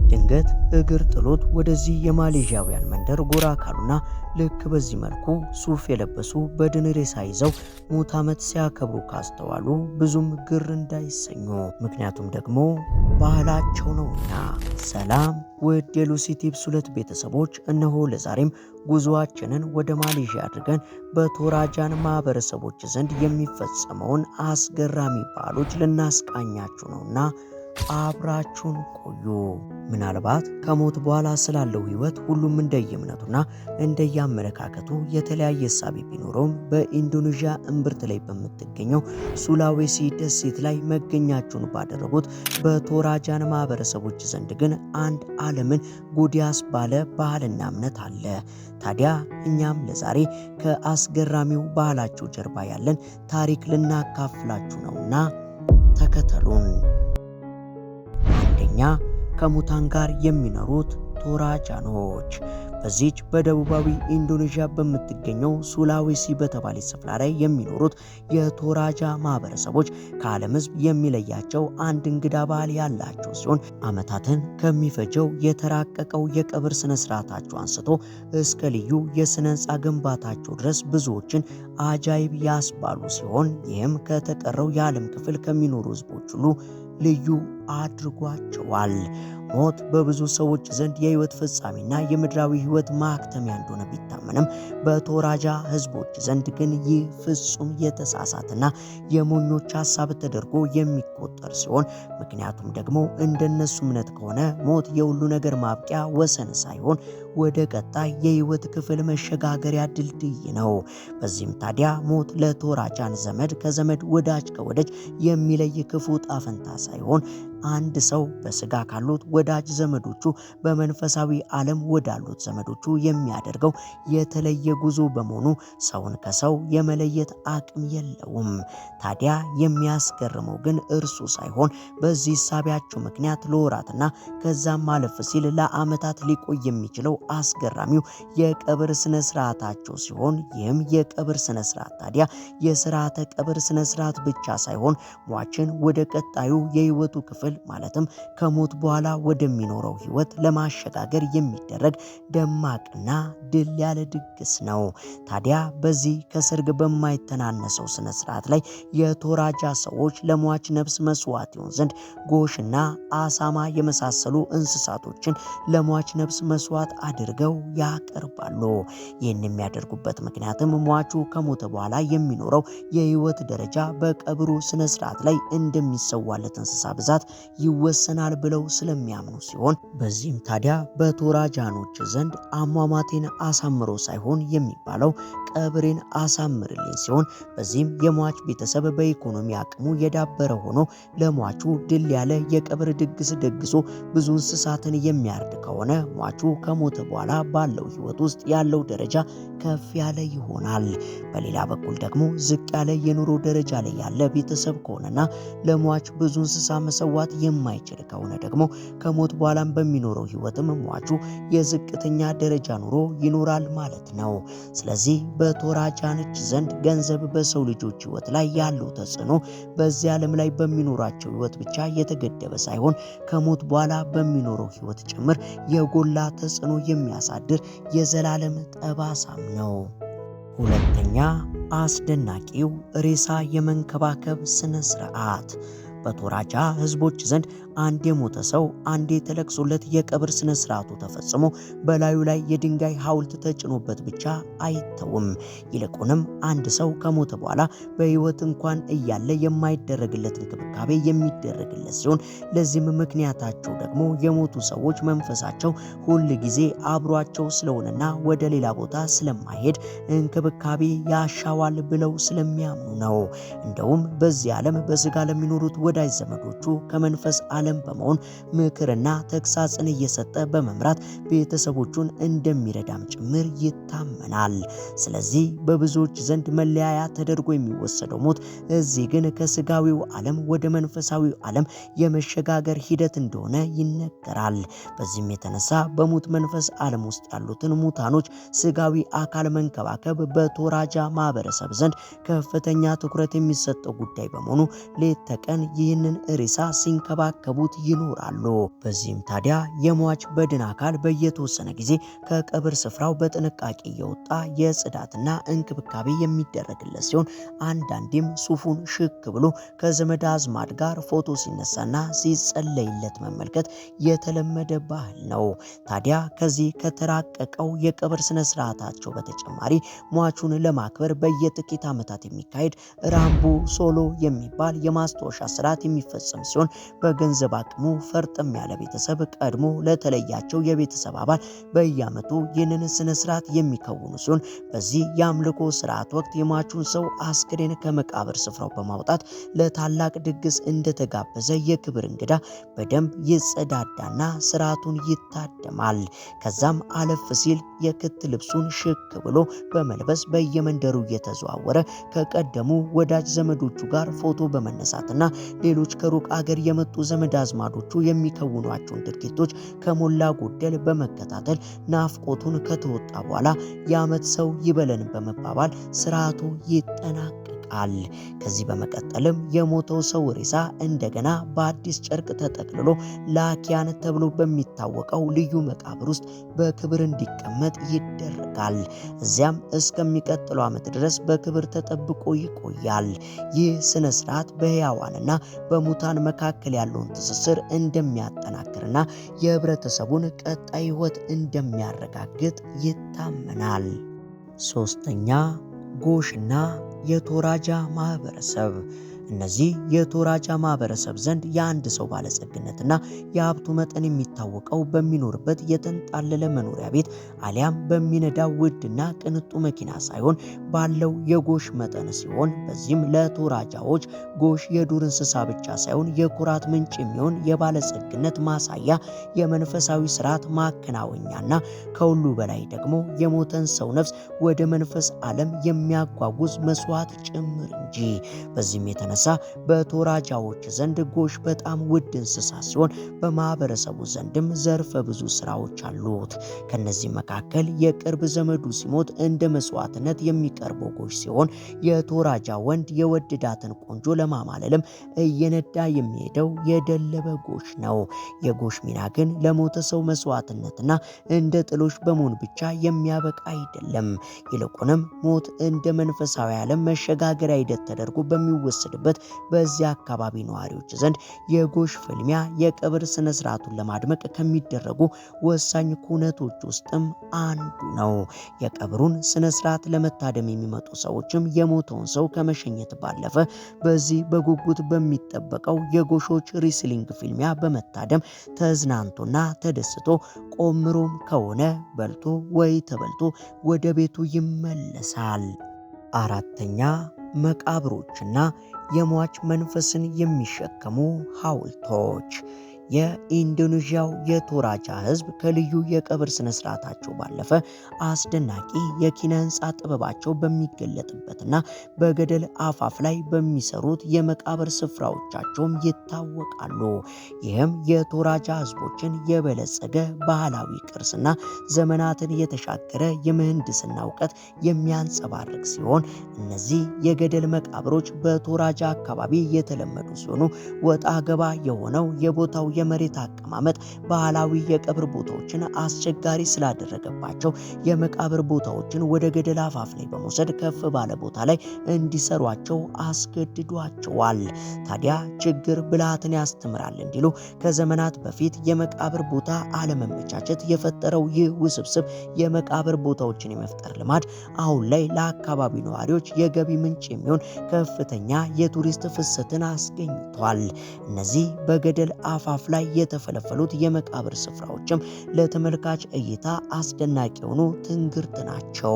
ድንገት እግር ጥሎት ወደዚህ የማሌዥያውያን መንደር ጎራ ካሉና ልክ በዚህ መልኩ ሱፍ የለበሱ በድን ሬሳ ይዘው ሙት ዓመት ሲያከብሩ ካስተዋሉ ብዙም ግር እንዳይሰኙ፣ ምክንያቱም ደግሞ ባህላቸው ነውና። ሰላም ውድ የሉሲ ቲፕስ 2 ቤተሰቦች፣ እነሆ ለዛሬም ጉዞአችንን ወደ ማሌዥያ አድርገን በቶራጃን ማህበረሰቦች ዘንድ የሚፈጸመውን አስገራሚ ባህሎች ልናስቃኛችሁ ነውና አብራችሁን ቆዩ። ምናልባት ከሞት በኋላ ስላለው ህይወት ሁሉም እንደየእምነቱና እንደየአመለካከቱ የተለያየ እሳቤ ቢኖረውም በኢንዶኔዥያ እምብርት ላይ በምትገኘው ሱላዌሲ ደሴት ላይ መገኛቸውን ባደረጉት በቶራጃን ማህበረሰቦች ዘንድ ግን አንድ ዓለምን ጉድ ያስባለ ባህልና እምነት አለ። ታዲያ እኛም ለዛሬ ከአስገራሚው ባህላቸው ጀርባ ያለን ታሪክ ልናካፍላችሁ ነውና ተከተሉን። አንደኛ፣ ከሙታን ጋር የሚኖሩት ቶራጃኖች። በዚች በደቡባዊ ኢንዶኔዥያ በምትገኘው ሱላዌሲ በተባለ ስፍራ ላይ የሚኖሩት የቶራጃ ማህበረሰቦች ከዓለም ህዝብ የሚለያቸው አንድ እንግዳ ባህል ያላቸው ሲሆን ዓመታትን ከሚፈጀው የተራቀቀው የቀብር ስነ ስርዓታቸው አንስቶ እስከ ልዩ የስነ ህንፃ ግንባታቸው ድረስ ብዙዎችን አጃይብ ያስባሉ ሲሆን ይህም ከተቀረው የዓለም ክፍል ከሚኖሩ ህዝቦች ሁሉ ልዩ አድርጓቸዋል። ሞት በብዙ ሰዎች ዘንድ የህይወት ፍጻሜና የምድራዊ ህይወት ማክተሚያ እንደሆነ ቢታመንም በቶራጃ ህዝቦች ዘንድ ግን ይህ ፍጹም የተሳሳተና የሞኞች ሐሳብ ተደርጎ የሚቆጠር ሲሆን፣ ምክንያቱም ደግሞ እንደነሱ እምነት ከሆነ ሞት የሁሉ ነገር ማብቂያ ወሰን ሳይሆን ወደ ቀጣይ የህይወት ክፍል መሸጋገሪያ ድልድይ ነው። በዚህም ታዲያ ሞት ለቶራጃን ዘመድ ከዘመድ ወዳጅ ከወዳጅ የሚለይ ክፉ ጣፈንታ ሳይሆን አንድ ሰው በስጋ ካሉት ወዳጅ ዘመዶቹ በመንፈሳዊ ዓለም ወዳሉት ዘመዶቹ የሚያደርገው የተለየ ጉዞ በመሆኑ ሰውን ከሰው የመለየት አቅም የለውም። ታዲያ የሚያስገርመው ግን እርሱ ሳይሆን በዚህ ሳቢያቸው ምክንያት ለወራትና ከዛም ማለፍ ሲል ለዓመታት ሊቆይ የሚችለው አስገራሚው የቀብር ስነ ስርዓታቸው ሲሆን ይህም የቀብር ስነ ስርዓት ታዲያ የሥርዓተ ቀብር ስነ ስርዓት ብቻ ሳይሆን ሟችን ወደ ቀጣዩ የህይወቱ ክፍል ማለትም ከሞት በኋላ ወደሚኖረው ህይወት ለማሸጋገር የሚደረግ ደማቅና ድል ያለ ድግስ ነው። ታዲያ በዚህ ከሰርግ በማይተናነሰው ስነ ስርዓት ላይ የቶራጃ ሰዎች ለሟች ነፍስ መስዋዕት ይሆን ዘንድ ጎሽና አሳማ የመሳሰሉ እንስሳቶችን ለሟች ነፍስ መስዋዕት አድርገው ያቀርባሉ። ይህን የሚያደርጉበት ምክንያትም ሟቹ ከሞተ በኋላ የሚኖረው የህይወት ደረጃ በቀብሩ ስነ ስርዓት ላይ እንደሚሰዋለት እንስሳ ብዛት ይወሰናል ብለው ስለሚያምኑ ሲሆን፣ በዚህም ታዲያ በቶራጃኖች ዘንድ አሟሟቴን አሳምሮ ሳይሆን የሚባለው ቀብሬን አሳምርልኝ ሲሆን፣ በዚህም የሟች ቤተሰብ በኢኮኖሚ አቅሙ የዳበረ ሆኖ ለሟቹ ድል ያለ የቀብር ድግስ ደግሶ ብዙ እንስሳትን የሚያርድ ከሆነ ሟቹ ከሞተ በኋላ ባለው ህይወት ውስጥ ያለው ደረጃ ከፍ ያለ ይሆናል። በሌላ በኩል ደግሞ ዝቅ ያለ የኑሮ ደረጃ ላይ ያለ ቤተሰብ ከሆነና ለሟች ብዙ እንስሳ መሰዋት የማይችል ከሆነ ደግሞ ከሞት በኋላም በሚኖረው ህይወትም ሟቹ የዝቅተኛ ደረጃ ኑሮ ይኖራል ማለት ነው። ስለዚህ በቶራጃኖች ዘንድ ገንዘብ በሰው ልጆች ህይወት ላይ ያለው ተጽዕኖ በዚህ ዓለም ላይ በሚኖራቸው ህይወት ብቻ የተገደበ ሳይሆን ከሞት በኋላ በሚኖረው ህይወት ጭምር የጎላ ተጽዕኖ የሚያሳድር የዘላለም ጠባሳም ነው። ሁለተኛ፣ አስደናቂው ሬሳ የመንከባከብ ስነ ስርዓት። በቶራጃ ህዝቦች ዘንድ አንድ የሞተ ሰው አንዴ ተለቅሶለት የቀብር ስነ ስርዓቱ ተፈጽሞ በላዩ ላይ የድንጋይ ሐውልት ተጭኖበት ብቻ አይተውም። ይልቁንም አንድ ሰው ከሞተ በኋላ በህይወት እንኳን እያለ የማይደረግለት እንክብካቤ የሚደረግለት ሲሆን፣ ለዚህም ምክንያታቸው ደግሞ የሞቱ ሰዎች መንፈሳቸው ሁል ጊዜ አብሯቸው ስለሆነና ወደ ሌላ ቦታ ስለማይሄድ እንክብካቤ ያሻዋል ብለው ስለሚያምኑ ነው። እንደውም በዚህ ዓለም በስጋ ለሚኖሩት ወዳጅ ዘመዶቹ ከመንፈስ ዓለም በመሆን ምክርና ተግሳጽን እየሰጠ በመምራት ቤተሰቦቹን እንደሚረዳም ጭምር ይታመናል። ስለዚህ በብዙዎች ዘንድ መለያያ ተደርጎ የሚወሰደው ሞት እዚህ ግን ከስጋዊው ዓለም ወደ መንፈሳዊው ዓለም የመሸጋገር ሂደት እንደሆነ ይነገራል። በዚህም የተነሳ በሙት መንፈስ ዓለም ውስጥ ያሉትን ሙታኖች ስጋዊ አካል መንከባከብ በቶራጃ ማህበረሰብ ዘንድ ከፍተኛ ትኩረት የሚሰጠው ጉዳይ በመሆኑ ሌት ተቀን ይህንን ሬሳ ሲንከባከቡ እየተንከባከቡት ይኖራሉ። በዚህም ታዲያ የሟች በድን አካል በየተወሰነ ጊዜ ከቀብር ስፍራው በጥንቃቄ እየወጣ የጽዳትና እንክብካቤ የሚደረግለት ሲሆን አንዳንዴም ሱፉን ሽክ ብሎ ከዘመድ አዝማድ ጋር ፎቶ ሲነሳና ሲጸለይለት መመልከት የተለመደ ባህል ነው። ታዲያ ከዚህ ከተራቀቀው የቀብር ስነ ስርዓታቸው በተጨማሪ ሟቹን ለማክበር በየጥቂት ዓመታት የሚካሄድ ራምቡ ሶሎ የሚባል የማስታወሻ ስርዓት የሚፈጸም ሲሆን በገንዘብ አቅሙ ፈርጠም ያለ ቤተሰብ ቀድሞ ለተለያቸው የቤተሰብ አባል በየዓመቱ ይህንን ስነ ስርዓት የሚከውኑ ሲሆን በዚህ የአምልኮ ስርዓት ወቅት የሟቹን ሰው አስክሬን ከመቃብር ስፍራው በማውጣት ለታላቅ ድግስ እንደተጋበዘ የክብር እንግዳ በደንብ ይጸዳዳና ስርዓቱን ይታደማል። ከዛም አለፍ ሲል የክት ልብሱን ሽክ ብሎ በመልበስ በየመንደሩ እየተዘዋወረ ከቀደሙ ወዳጅ ዘመዶቹ ጋር ፎቶ በመነሳትና ሌሎች ከሩቅ አገር የመጡ ዘመድ አዝማዶቹ የሚከውኗቸውን ድርጊቶች ከሞላ ጎደል በመከታተል ናፍቆቱን ከተወጣ በኋላ የዓመት ሰው ይበለን በመባባል ስርዓቱ ይጠናቀቃል። ከዚህ በመቀጠልም የሞተው ሰው ሬሳ እንደገና በአዲስ ጨርቅ ተጠቅልሎ ላኪያን ተብሎ በሚታወቀው ልዩ መቃብር ውስጥ በክብር እንዲቀመጥ ይደረጋል። እዚያም እስከሚቀጥለው ዓመት ድረስ በክብር ተጠብቆ ይቆያል። ይህ ስነ ስርዓት በሕያዋንና በሙታን መካከል ያለውን ትስስር እንደሚያጠናክርና የህብረተሰቡን ቀጣይ ሕይወት እንደሚያረጋግጥ ይታመናል። ሶስተኛ ጎሽና የቶራጃ ማህበረሰብ። እነዚህ የቶራጃ ማህበረሰብ ዘንድ የአንድ ሰው ባለጸግነትና የሀብቱ መጠን የሚታወቀው በሚኖርበት የተንጣለለ መኖሪያ ቤት አሊያም በሚነዳው ውድና ቅንጡ መኪና ሳይሆን ባለው የጎሽ መጠን ሲሆን በዚህም ለቶራጃዎች ጎሽ የዱር እንስሳ ብቻ ሳይሆን የኩራት ምንጭ የሚሆን የባለጸግነት ማሳያ፣ የመንፈሳዊ ስርዓት ማከናወኛና ከሁሉ በላይ ደግሞ የሞተን ሰው ነፍስ ወደ መንፈስ ዓለም የሚያጓጉዝ መስዋዕት ጭምር እንጂ። በዚህም የተነሳ በቶራጃዎች ዘንድ ጎሽ በጣም ውድ እንስሳ ሲሆን በማህበረሰቡ ዘንድም ዘርፈ ብዙ ስራዎች አሉት። ከነዚህ መካከል የቅርብ ዘመዱ ሲሞት እንደ መስዋዕትነት የሚቀርበው ጎሽ ሲሆን የቶራጃ ወንድ የወደዳትን ቆንጆ ለማማለልም እየነዳ የሚሄደው የደለበ ጎሽ ነው። የጎሽ ሚና ግን ለሞተ ሰው መስዋዕትነትና እንደ ጥሎሽ በመሆን ብቻ የሚያበቃ አይደለም። ይልቁንም ሞት እንደ መንፈሳዊ ዓለም መሸጋገሪያ ሂደት ተደርጎ በሚወሰድበት በዚያ አካባቢ ነዋሪዎች ዘንድ የጎሽ ፍልሚያ የቀብር ስነ ስርዓቱን ለማድመቅ ከሚደረጉ ወሳኝ ኩነቶች ውስጥም አንዱ ነው። የቀብሩን ስነ ስርዓት ለመታደም የሚመጡ ሰዎችም የሞተውን ሰው ከመሸኘት ባለፈ በዚህ በጉጉት በሚጠበቀው የጎሾች ሪስሊንግ ፍልሚያ በመታደም ተዝናንቶና ተደስቶ ቆምሮም ከሆነ በልቶ ወይ ተበልቶ ወደ ቤቱ ይመለሳል። አራተኛ መቃብሮችና የሟች መንፈስን የሚሸከሙ ሐውልቶች። የኢንዶኔዥያው የቶራጃ ህዝብ ከልዩ የቀብር ስነ ስርዓታቸው ባለፈ አስደናቂ የኪነ ህንፃ ጥበባቸው በሚገለጥበትና በገደል አፋፍ ላይ በሚሰሩት የመቃብር ስፍራዎቻቸውም ይታወቃሉ። ይህም የቶራጃ ህዝቦችን የበለጸገ ባህላዊ ቅርስና ዘመናትን የተሻገረ የምህንድስና እውቀት የሚያንጸባርቅ ሲሆን እነዚህ የገደል መቃብሮች በቶራጃ አካባቢ የተለመዱ ሲሆኑ ወጣ ገባ የሆነው የቦታው የመሬት አቀማመጥ ባህላዊ የቀብር ቦታዎችን አስቸጋሪ ስላደረገባቸው የመቃብር ቦታዎችን ወደ ገደል አፋፍ ላይ በመውሰድ ከፍ ባለ ቦታ ላይ እንዲሰሯቸው አስገድዷቸዋል። ታዲያ ችግር ብልሃትን ያስተምራል እንዲሉ ከዘመናት በፊት የመቃብር ቦታ አለመመቻቸት የፈጠረው ይህ ውስብስብ የመቃብር ቦታዎችን የመፍጠር ልማድ አሁን ላይ ለአካባቢው ነዋሪዎች የገቢ ምንጭ የሚሆን ከፍተኛ የቱሪስት ፍሰትን አስገኝቷል። እነዚህ በገደል አፋፍ ላይ የተፈለፈሉት የመቃብር ስፍራዎችም ለተመልካች እይታ አስደናቂ የሆኑ ትንግርት ናቸው።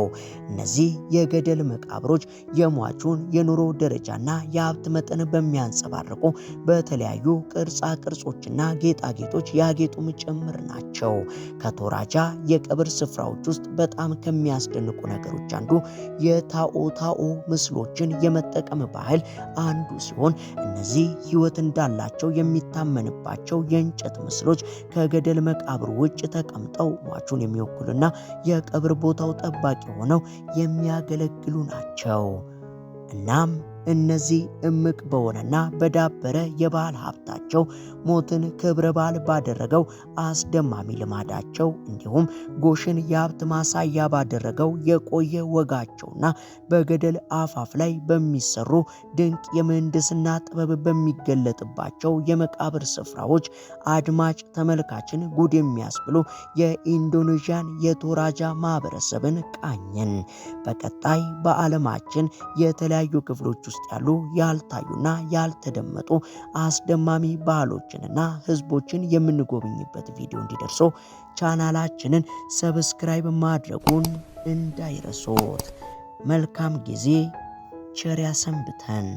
እነዚህ የገደል መቃብሮች የሟቹን የኑሮ ደረጃና የሀብት መጠን በሚያንጸባርቁ በተለያዩ ቅርጻ ቅርጾችና ጌጣጌጦች ያጌጡም ጭምር ናቸው። ከቶራጃ የቀብር ስፍራዎች ውስጥ በጣም ከሚያስደንቁ ነገሮች አንዱ የታኦታኦ ምስሎችን የመጠቀም ባህል አንዱ ሲሆን እነዚህ ሕይወት እንዳላቸው የሚታመንባቸው የእንጨት ምስሎች ከገደል መቃብር ውጭ ተቀምጠው ሟቹን የሚወክሉና የቀብር ቦታው ጠባቂ ሆነው የሚያገለግሉ ናቸው። እናም እነዚህ እምቅ በሆነና በዳበረ የባህል ሀብታቸው ሞትን ክብረ በዓል ባደረገው አስደማሚ ልማዳቸው እንዲሁም ጎሽን የሀብት ማሳያ ባደረገው የቆየ ወጋቸውና በገደል አፋፍ ላይ በሚሰሩ ድንቅ የምህንድስና ጥበብ በሚገለጥባቸው የመቃብር ስፍራዎች አድማጭ ተመልካችን ጉድ የሚያስብሉ የኢንዶኔዥያን የቶራጃ ማህበረሰብን ቃኘን። በቀጣይ በዓለማችን የተለያዩ ክፍሎች ውስጥ ያሉ ያልታዩና ያልተደመጡ አስደማሚ ባህሎችንና ህዝቦችን የምንጎብኝበት ቪዲዮ እንዲደርሶ ቻናላችንን ሰብስክራይብ ማድረጉን እንዳይረሱት። መልካም ጊዜ፣ ቸር ያሰንብተን።